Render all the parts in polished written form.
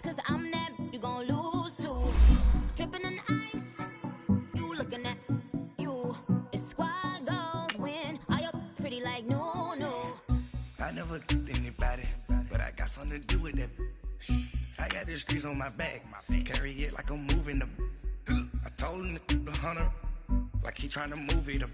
cause I'm that you gon' lose too. Dripping in ice, you looking at you. It's squad goals win. Are you pretty like no, no? I never killed anybody, but I got something to do with that. I got the streets on my back, carry it like I'm moving the. I told him the hunter, like he trying to move it up.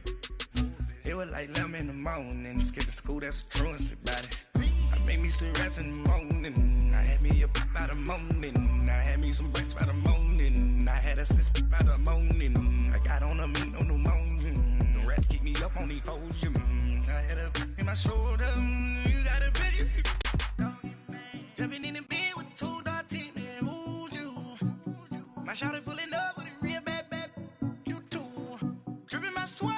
It was like 11 in the morning, skipping school, that's a truancy about it. I made me some rest in the morning, I had me a pop by the morning. I had me some breaks by the morning, I had a six by the morning. I got on a meat on the morning, the rats keep me up on the podium. I had a in my shoulder, you got a vision. Jumping in the bed with 2 dark teeth, man, who's you? My shawty pulling up with a real bad, you too. Dripping my swag.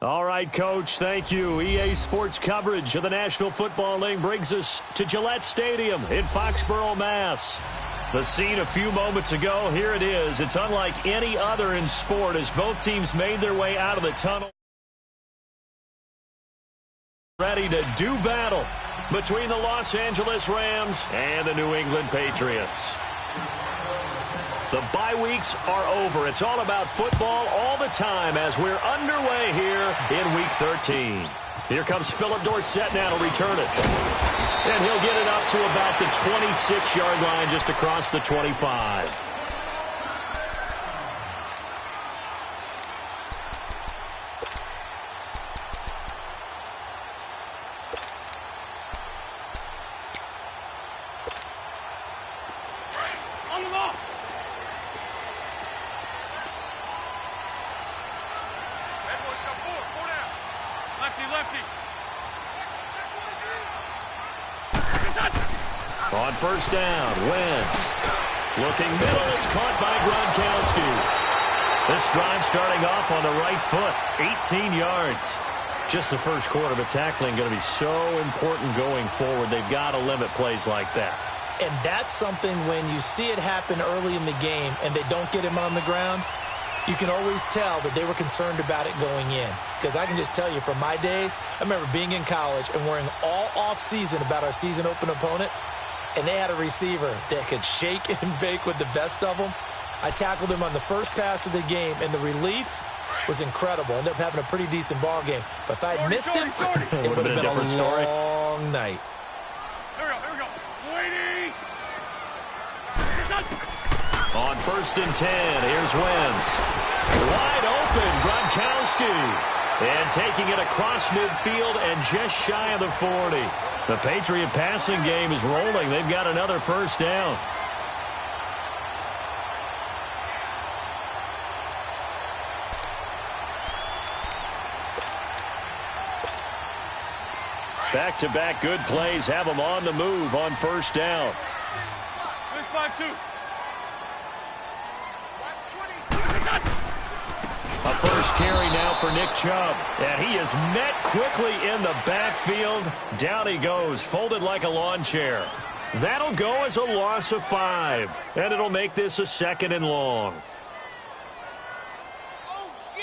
All right, Coach, thank you. EA Sports coverage of the National Football League brings us to Gillette Stadium in Foxborough, Mass. The scene a few moments ago, here it is. It's unlike any other in sport as both teams made their way out of the tunnel. Ready to do battle between the Los Angeles Rams and the New England Patriots. The bye weeks are over. It's all about football all the time as we're underway here in Week 13. Here comes Philip Dorsett now to return it. And he'll get it up to about the 26-yard line just across the 25. On first down, Wentz. Looking middle, it's caught by Gronkowski. This drive starting off on the right foot, 18 yards. Just the first quarter, but tackling going to be so important going forward. They've got to limit plays like that. And that's something when you see it happen early in the game and they don't get him on the ground, you can always tell that they were concerned about it going in. Because I can just tell you from my days, I remember being in college and worrying all off-season about our season open opponent, and they had a receiver that could shake and bake with the best of them. I tackled him on the first pass of the game, and the relief was incredible. Ended up having a pretty decent ball game. But if I had missed him, it would have been a different story. Long night. Here we go. Waiting. On first and 10, here's Wentz. Wide open, Gronkowski. And taking it across midfield and just shy of the 40. The Patriot passing game is rolling. They've got another first down. Back-to-back good plays have them on the move on first down. Switch 5-2. A first carry now for Nick Chubb. And he is met quickly in the backfield. Down he goes, folded like a lawn chair. That'll go as a loss of 5. And it'll make this a 2nd and long. Oh, yeah.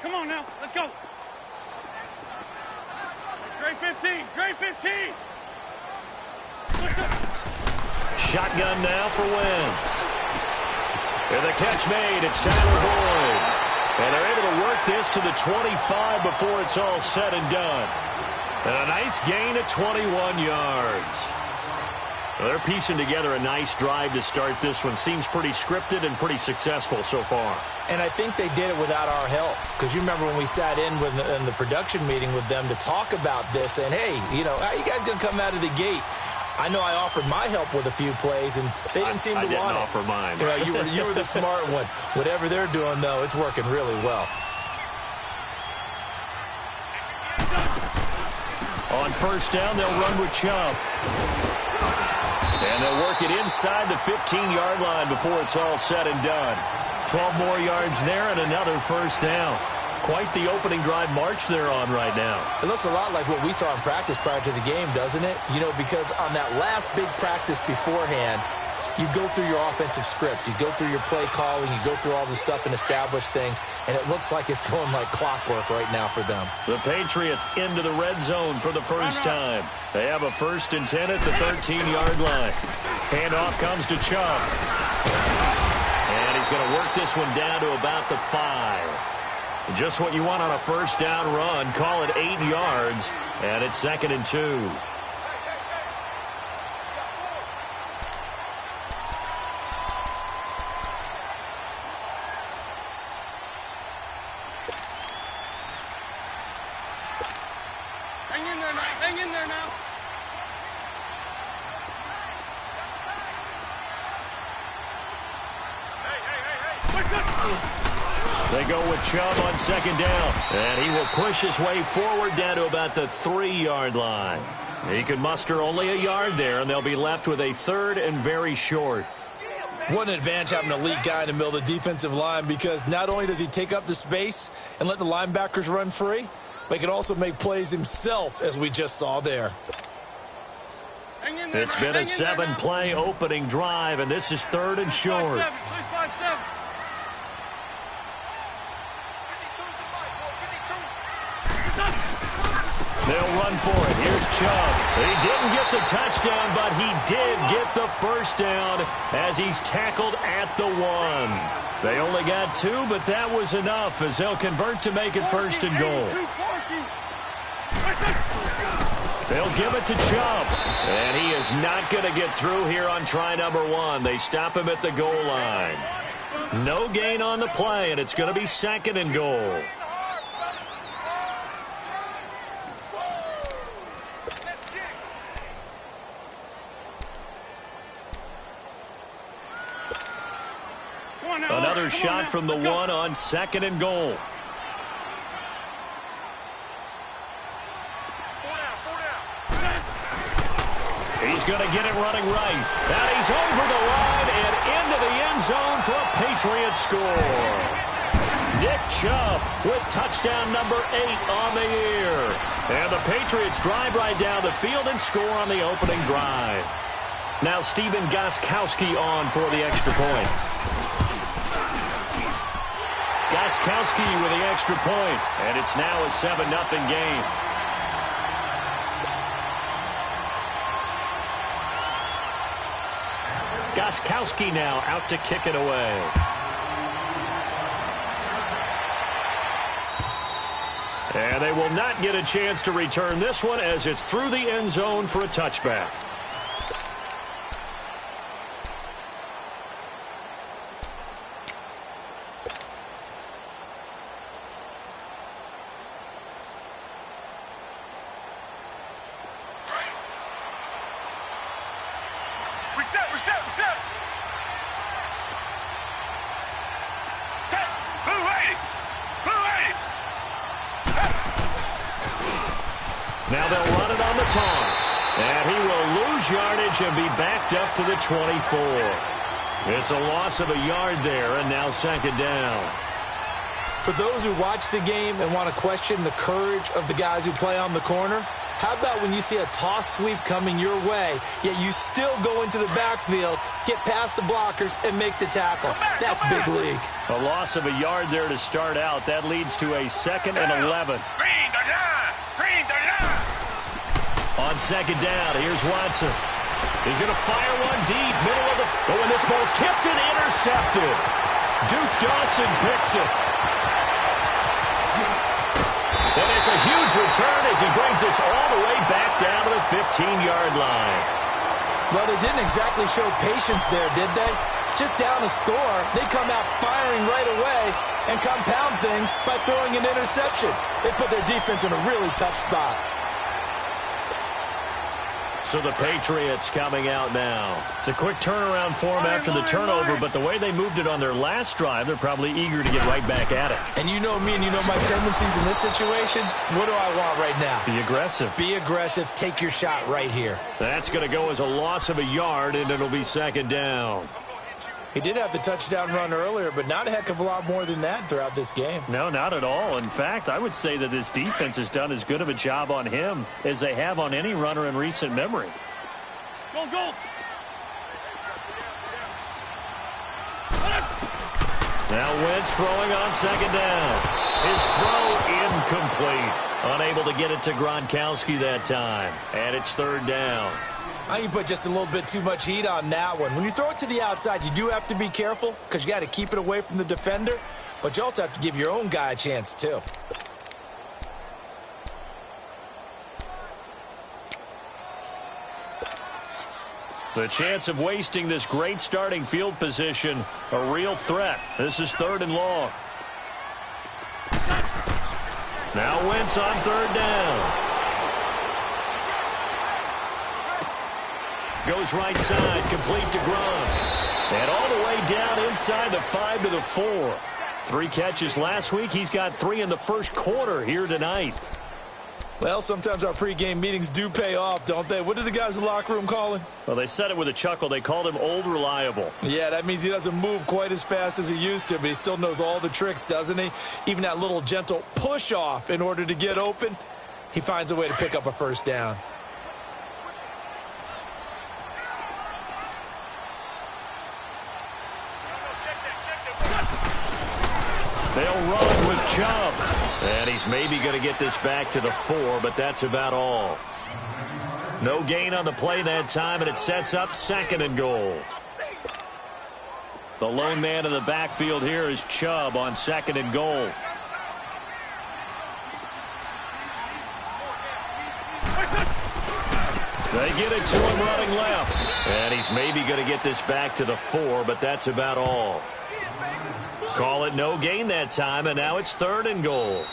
Come on now. Let's go. Great 15. Great 15. Shotgun now for Wentz. And the catch made. It's Tyler Boyd. And they're able to work this to the 25 before it's all said and done. And a nice gain of 21 yards. Well, they're piecing together a nice drive to start this one. Seems pretty scripted and pretty successful so far. And I think they did it without our help. Because you remember when we sat in the production meeting with them to talk about this. And, hey, you know, how are you guys going to come out of the gate? I know I offered my help with a few plays, and they didn't seem to want it. I didn't offer mine. You know, you were the smart one. Whatever they're doing, though, it's working really well. On first down, they'll run with Chubb. And they'll work it inside the 15-yard line before it's all said and done. 12 more yards there and another first down. Quite the opening drive march they're on right now. It looks a lot like what we saw in practice prior to the game, doesn't it? You know, because on that last big practice beforehand, you go through your offensive script. You go through your play calling. You go through all the stuff and establish things. And it looks like it's going like clockwork right now for them. The Patriots into the red zone for the first time. They have a 1st and 10 at the 13-yard line. Handoff comes to Chubb. And he's going to work this one down to about the 5. Just what you want on a first down run. Call it 8 yards. And it's 2nd and 2. Hang in there now. They go with Chubb on 2nd down. And he will push his way forward down to about the 3-yard line. He can muster only a yard there, and they'll be left with a 3rd and very short. What an advantage having an elite guy in the middle of the defensive line, because not only does he take up the space and let the linebackers run free, but he can also make plays himself, as we just saw there. It's been a 7-play opening drive, and this is 3rd and short. 5-7. They'll run for it. Here's Chubb. He didn't get the touchdown, but he did get the first down as he's tackled at the 1. They only got 2, but that was enough as they'll convert to make it 1st and goal. They'll give it to Chubb. And he is not going to get through here on try number 1. They stop him at the goal line. No gain on the play, and it's going to be 2nd and goal. Another shot from the 1 on 2nd and goal. He's going to get it running right. And he's over the line and into the end zone for a Patriot score. Nick Chubb with touchdown number 8 on the year. And the Patriots drive right down the field and score on the opening drive. Now Stephen Gostkowski on for the extra point. Gostkowski with the extra point, and it's now a 7-0 game. Gostkowski now out to kick it away. And they will not get a chance to return this one as it's through the end zone for a touchback. Now they'll run it on the toss. And he will lose yardage and be backed up to the 24. It's a loss of a yard there, and now 2nd down. For those who watch the game and want to question the courage of the guys who play on the corner, how about when you see a toss sweep coming your way, yet you still go into the backfield, get past the blockers, and make the tackle? That's big league. A loss of a yard there to start out. That leads to a 2nd and 11. On 2nd down, here's Watson. He's going to fire one deep, middle of the... Oh, and this ball's tipped and intercepted. Duke Dawson picks it. And it's a huge return as he brings us all the way back down to the 15-yard line. Well, they didn't exactly show patience there, did they? Just down a score, they come out firing right away and compound things by throwing an interception. They put their defense in a really tough spot. So the Patriots coming out now. It's a quick turnaround for them after the turnover, but the way they moved it on their last drive, they're probably eager to get right back at it. And you know me and you know my tendencies in this situation. What do I want right now? Be aggressive. Be aggressive. Take your shot right here. That's going to go as a loss of a yard, and it'll be second down. He did have the touchdown run earlier, but not a heck of a lot more than that throughout this game. No, not at all. In fact, I would say that this defense has done as good of a job on him as they have on any runner in recent memory. Go, go. Now Wentz throwing on second down. His throw incomplete. Unable to get it to Gronkowski that time. And it's third down. I think you put just a little bit too much heat on that one. When you throw it to the outside, you do have to be careful because you got to keep it away from the defender, but you also have to give your own guy a chance too. The chance of wasting this great starting field position, a real threat. This is third and long. Now Wentz on third down. Goes right side, complete to Gronk. And all the way down inside the 5 to the 4. 3 catches last week. He's got 3 in the first quarter here tonight. Well, sometimes our pregame meetings do pay off, don't they? What did the guys in the locker room call him? Well, they said it with a chuckle. They called him Old Reliable. Yeah, that means he doesn't move quite as fast as he used to, but he still knows all the tricks, doesn't he? Even that little gentle push-off in order to get open, he finds a way to pick up a first down. They'll run with Chubb. And he's maybe going to get this back to the 4, but that's about all. No gain on the play that time, and it sets up second and goal. The lone man in the backfield here is Chubb on second and goal. They get it to him running left. And he's maybe going to get this back to the 4, but that's about all. Call it no gain that time, and now it's third and goal.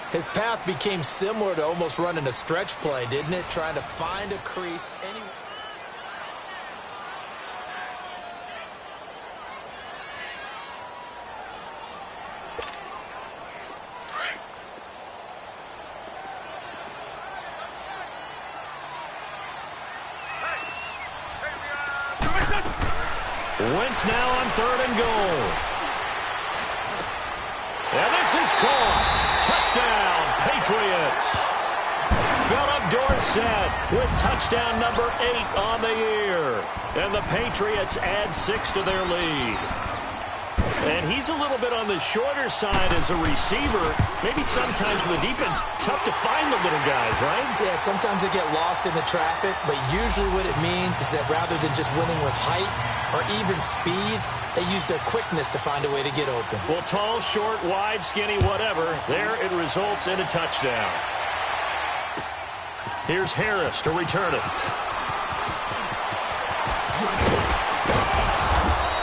His path became similar to almost running a stretch play, didn't it? Trying to find a crease. Wentz now on third and goal. And this is caught. Touchdown, Patriots. Philip Dorsett with touchdown number 8 on the year. And the Patriots add 6 to their lead. And he's a little bit on the shorter side as a receiver. Maybe sometimes for the defense, tough to find the little guys, right? Yeah, sometimes they get lost in the traffic, but usually what it means is that rather than just winning with height or even speed, they use their quickness to find a way to get open. Well, tall, short, wide, skinny, whatever, there it results in a touchdown. Here's Harris to return it.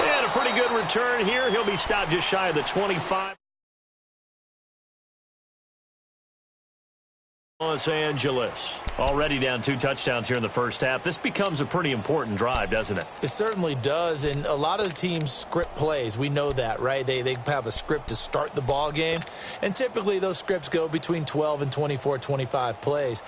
And a pretty good return here. He'll be stopped just shy of the 25. Los Angeles already down 2 touchdowns here in the first half. This becomes a pretty important drive, doesn't it? It certainly does, and a lot of the teams script plays. We know that, right? They have a script to start the ball game, and typically those scripts go between 12 and 24, 25 plays.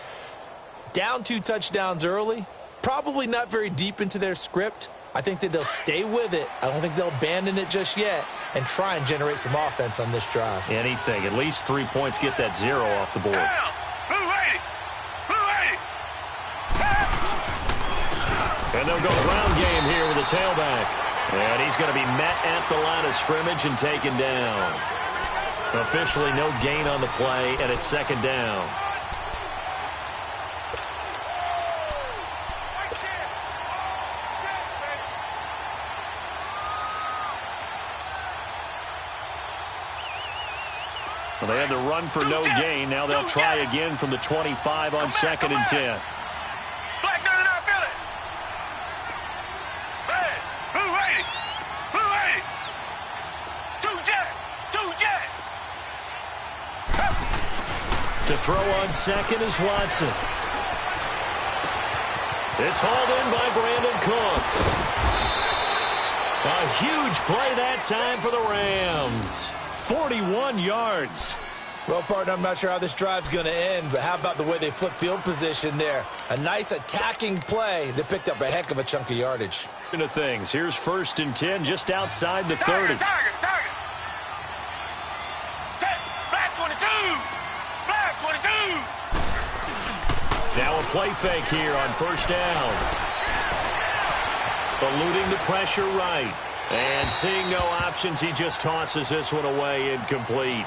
Down 2 touchdowns early, probably not very deep into their script. I think that they'll stay with it. I don't think they'll abandon it just yet and try and generate some offense on this drive. Anything. At least 3 points, get that 0 off the board. And they'll go ground game here with the tailback. And he's going to be met at the line of scrimmage and taken down. Officially no gain on the play, and it's second down. Well, they had to run for no gain. Now they'll try again from the 25 on second and 10. To throw on second is Watson. It's hauled in by Brandon Cooks. A huge play that time for the Rams. 41 yards. Well, partner, I'm not sure how this drive's going to end, but how about the way they flipped field position there? A nice attacking play that picked up a heck of a chunk of yardage. Into things. Here's 1st and 10 just outside the 30. Target. Flag 22. Flag 22. Now a play fake here on 1st down. Eluding the pressure right. And seeing no options, he just tosses this one away incomplete.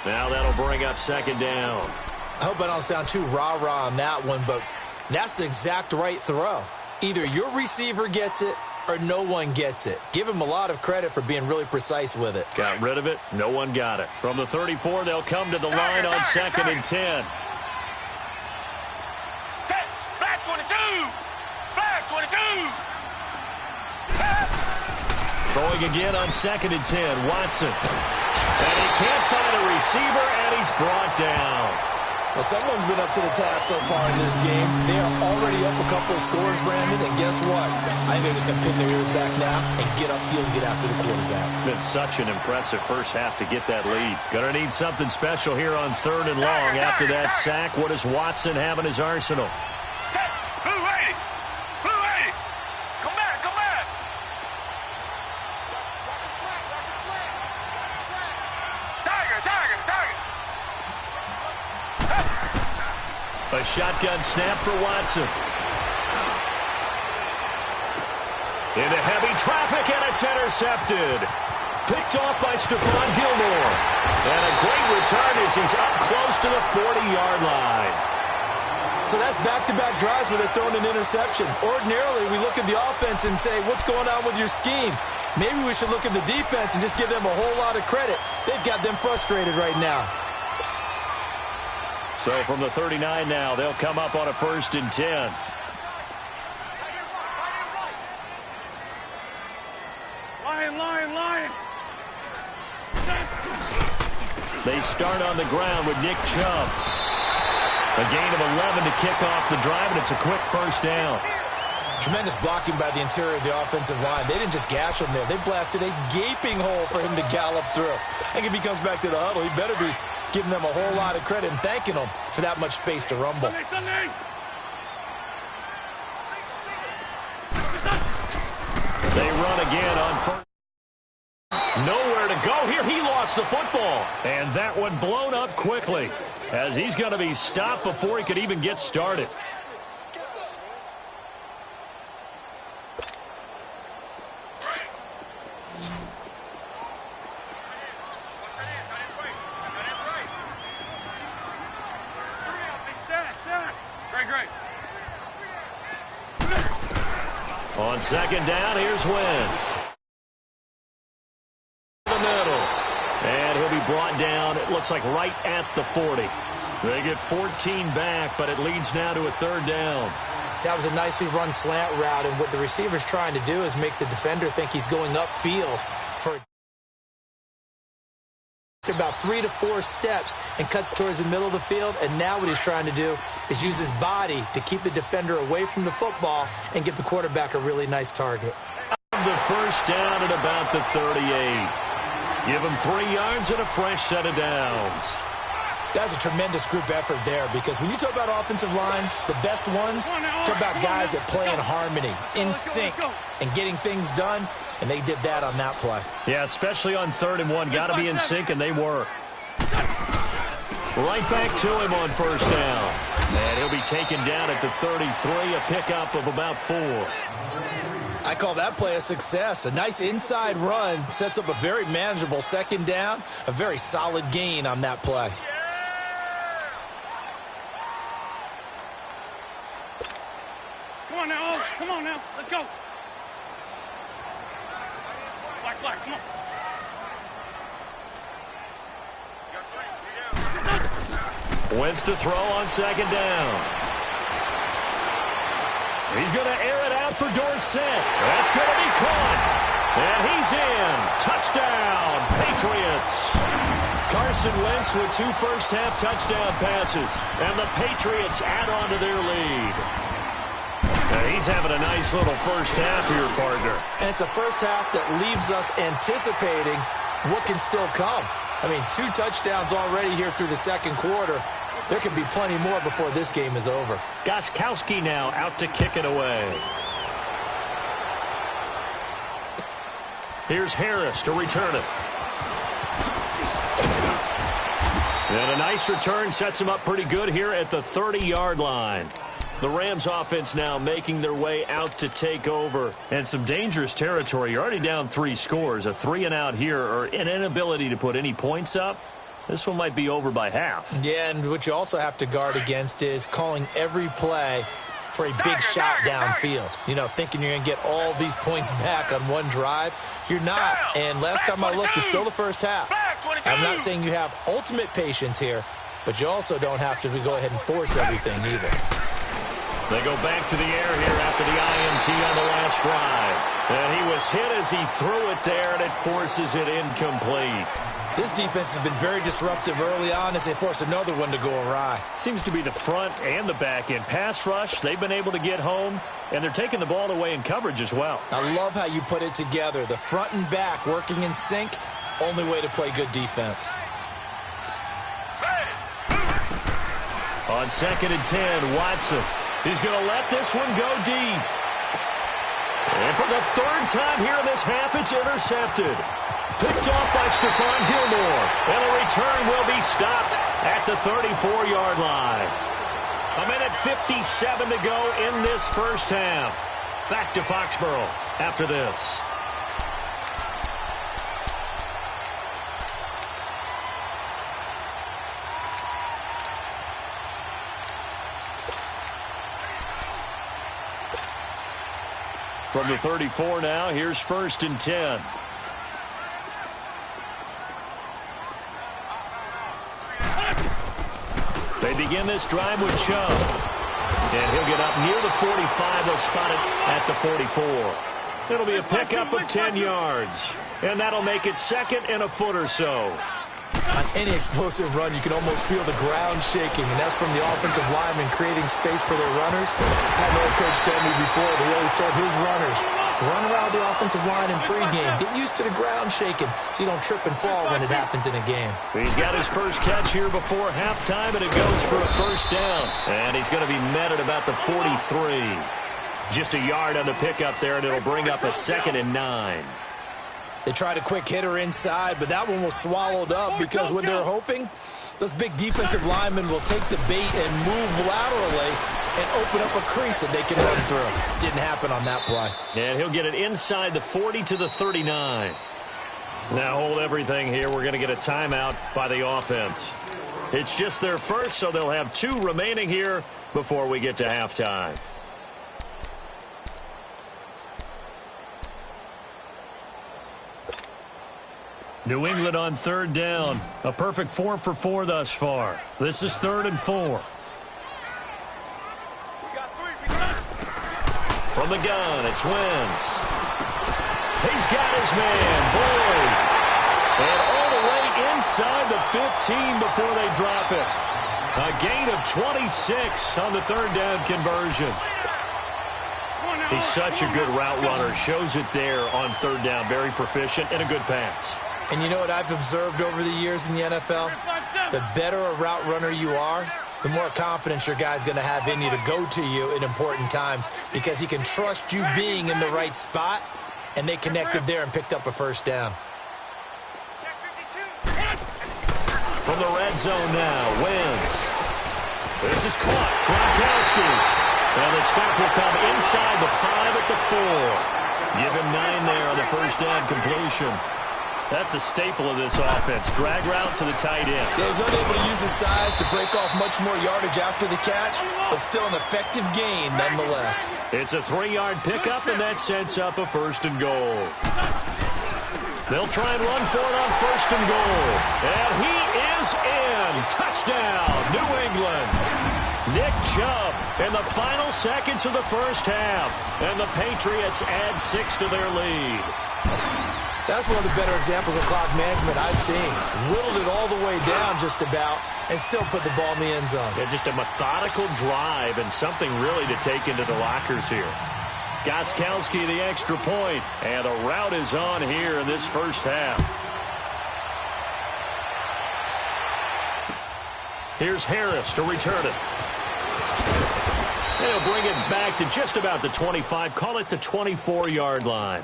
Now that'll bring up 2nd down. I hope I don't sound too rah-rah on that one, but that's the exact right throw. Either your receiver gets it or no one gets it. Give him a lot of credit for being really precise with it. Got rid of it. No one got it. From the 34, they'll come to the line on 2nd and 10. Flag 22. Flag 22. Throwing again on 2nd and 10. Watson. And he can't find a receiver, and he's brought down. Well, someone's been up to the task so far in this game. They are already up a couple of scores, Brandon, and guess what? I think they're just going to pin their ears back now and get upfield and get after the quarterback. Been such an impressive first half to get that lead. Going to need something special here on 3rd and long. After that sack, what does Watson have in his arsenal? Who ready? Come back. A shotgun snap for Watson. Into heavy traffic, and it's intercepted. Picked off by Stephon Gilmore. And a great return as he's up close to the 40-yard line. So that's back-to-back drives where they're throwing an interception. Ordinarily, we look at the offense and say, what's going on with your scheme? Maybe we should look at the defense and just give them a whole lot of credit. They've got them frustrated right now. So from the 39 now, they'll come up on a 1st and 10. Lion. They start on the ground with Nick Chubb. A gain of 11 to kick off the drive, and it's a quick 1st down. Tremendous blocking by the interior of the offensive line. They didn't just gash him there. They blasted a gaping hole for him to gallop through. I think if he comes back to the huddle, he better be giving them a whole lot of credit and thanking them for that much space to rumble. Sunday. They run again on 1st. Nowhere to go here. He lost the football. And that one blown up quickly as he's going to be stopped before he could even get started. Great. On 2nd down, here's Wentz. The middle. And he'll be brought down, it looks like right at the 40. They get 14 back, but it leads now to a 3rd down. That was a nicely run slant route, and what the receiver's trying to do is make the defender think he's going upfield for about 3 to 4 steps and cuts towards the middle of the field, and now what he's trying to do is use his body to keep the defender away from the football and give the quarterback a really nice target. The 1st down at about the 38. Give him 3 yards and a fresh set of downs. That's a tremendous group effort there, because when you talk about offensive lines, the best ones, talk about guys that play in harmony, in sync, and getting things done, and they did that on that play. Yeah, especially on 3rd and 1. Got to be in sync, and they were. Right back to him on 1st down. And he'll be taken down at the 33, a pickup of about 4. I call that play a success. A nice inside run sets up a very manageable 2nd down, a very solid gain on that play. Come on now. Let's go. Black, come on. Wentz to throw on 2nd down. He's going to air it out for Dorsett. That's going to be caught. And he's in. Touchdown, Patriots. Carson Wentz with 2 first-half touchdown passes. And the Patriots add on to their lead. He's having a nice little first half here, partner. And it's a first half that leaves us anticipating what can still come. I mean, 2 touchdowns already here through the second quarter. There could be plenty more before this game is over. Gostkowski now out to kick it away. Here's Harris to return it. And a nice return sets him up pretty good here at the 30-yard line. The Rams offense now making their way out to take over. And some dangerous territory. You're already down 3 scores. A 3-and-out here, or an inability to put any points up. This one might be over by half. Yeah, and what you also have to guard against is calling every play for a big shot downfield. You know, thinking you're going to get all these points back on one drive. You're not. And last time I looked, it's still the first half. I'm not saying you have ultimate patience here, but you also don't have to go ahead and force everything either. They go back to the air here after the INT on the last drive. And he was hit as he threw it there, and it forces it incomplete. This defense has been very disruptive early on as they force another one to go awry. Seems to be the front and the back end. Pass rush, they've been able to get home, and they're taking the ball away in coverage as well. I love how you put it together. The front and back working in sync, only way to play good defense. On 2nd and 10, Watson. He's going to let this one go deep. And for the 3rd time here in this half, it's intercepted. Picked off by Stephon Gilmore. And the return will be stopped at the 34-yard line. 1:57 to go in this first half. Back to Foxborough after this. From the 34 now, here's 1st and 10. They begin this drive with Chubb. And he'll get up near the 45. They'll spot it at the 44. It'll be a pickup of 10 yards. And that'll make it 2nd and a foot or so. On any explosive run, you can almost feel the ground shaking, and that's from the offensive linemen creating space for their runners. I had an old coach tell me before, they always told his runners, run around the offensive line in pregame. Get used to the ground shaking so you don't trip and fall when it happens in a game. He's got his first catch here before halftime, and it goes for a 1st down. And he's going to be met at about the 43. Just a yard on the pickup there, and it'll bring up a 2nd and 9. They tried a quick hitter inside, but that one was swallowed up because when they're hoping, those big defensive linemen will take the bait and move laterally and open up a crease that they can run through. Didn't happen on that play. And he'll get it inside the 40 to the 39. Now hold everything here. We're going to get a timeout by the offense. It's just their first, so they'll have 2 remaining here before we get to halftime. New England on 3rd down. A perfect 4 for 4 thus far. This is 3rd and 4. From the gun, it's Wentz. He's got his man, Boyd. And all the way inside the 15 before they drop it. A gain of 26 on the 3rd down conversion. He's such a good route runner. Shows it there on 3rd down. Very proficient and a good pass. And you know what I've observed over the years in the NFL? The better a route runner you are, the more confidence your guy's going to have in you to go to you in important times because he can trust you being in the right spot, and they connected there and picked up a 1st down. From the red zone now, Wentz. This is caught. Gronkowski. And the stop will come inside the 5 at the 4. Give him 9 there on the 1st down completion. That's a staple of this offense. Drag route to the tight end. Yeah, he's unable to use his size to break off much more yardage after the catch, but still an effective gain nonetheless. It's a 3-yard pickup, and that sets up a 1st and goal. They'll try and run for it on 1st and goal. And he is in. Touchdown, New England. Nick Chubb in the final seconds of the first half. And the Patriots add 6 to their lead. That's one of the better examples of clock management I've seen. Whittled it all the way down just about and still put the ball in the end zone. Yeah, just a methodical drive and something really to take into the lockers here. Gostkowski the extra point, and the rout is on here in this first half. Here's Harris to return it. They'll bring it back to just about the 25, call it the 24-yard line.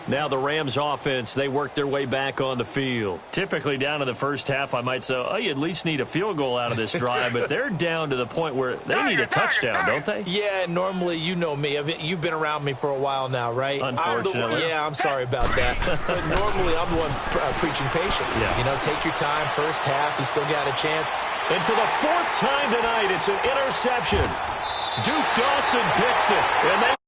Now the Rams offense, they work their way back on the field. Typically down in the first half, I might say, oh, you at least need a field goal out of this drive, but they're down to the point where they need a touchdown, don't they? Yeah, normally, you know me. I mean, you've been around me for a while now, right? Unfortunately. I'm sorry about that. But normally, I'm the one preaching patience. Yeah. You know, take your time, first half, you still got a chance. And for the fourth time tonight, it's an interception. Duke Dawson picks it, and they